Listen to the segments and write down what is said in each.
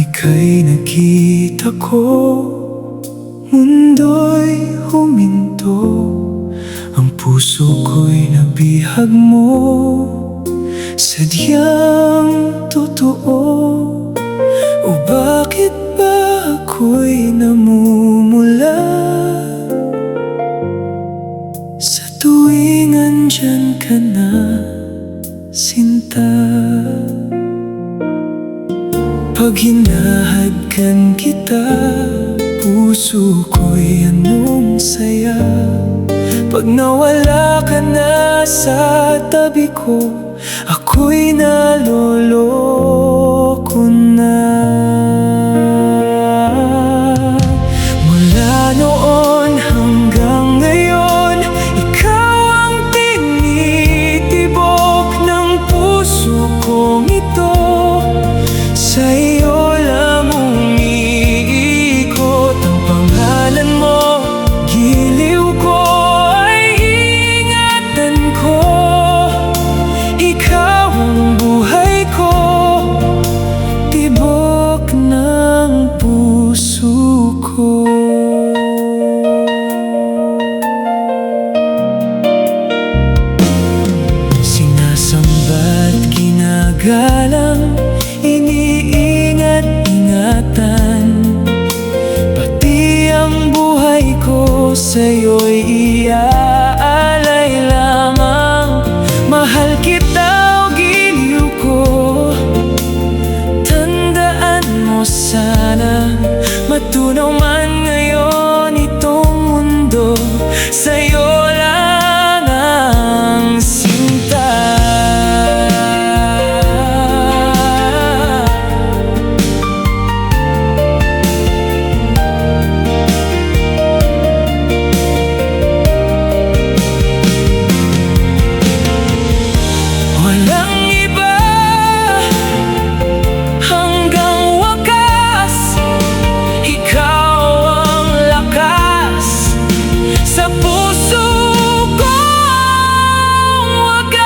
ika'y nakita ko, mundo'y huminto. Ang puso ko'y nabihag mo, sadyang totoo. O bakit ba ako'y namumula sa tuwing andyan ka na, sinta? Pag hinahadkan kita, puso ko'y anong saya. Pag nawala ka na sa tabi ko, ako'y naloloko na. Mula noon hanggang ngayon, ikaw ang tinitibok ng puso kong ito. Sa iyo lang umiikot ang pangalan mo, giliw ko ay ingatan ko. Ikaw ang buhay ko, tibok ng puso ko. Sinasamba't ginagalang, iniingat-ingatan, pati ang buhay ko sa'yo'y iaalay lamang. Mahal kita o giliw ko, tandaan mo sana. Matunaw man ngayon itong mundo, sa'yo lang ang sinta. Walang iba hanggang wakas, ikaw ang lakas sa puso kong wagas.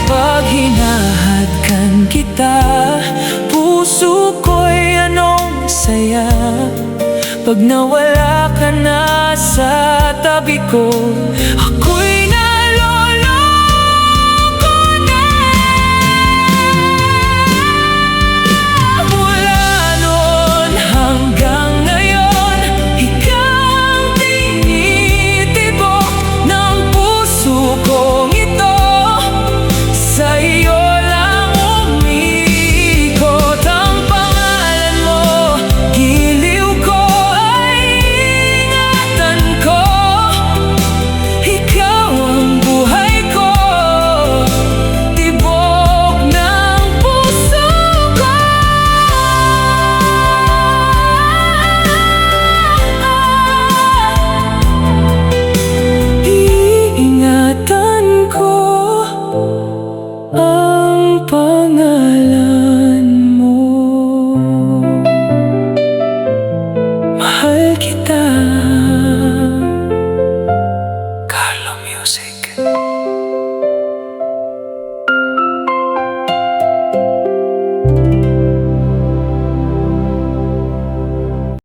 Pag hinahadkan kita, puso ko'y anong saya. Pag nawala ka na sa tabi ko,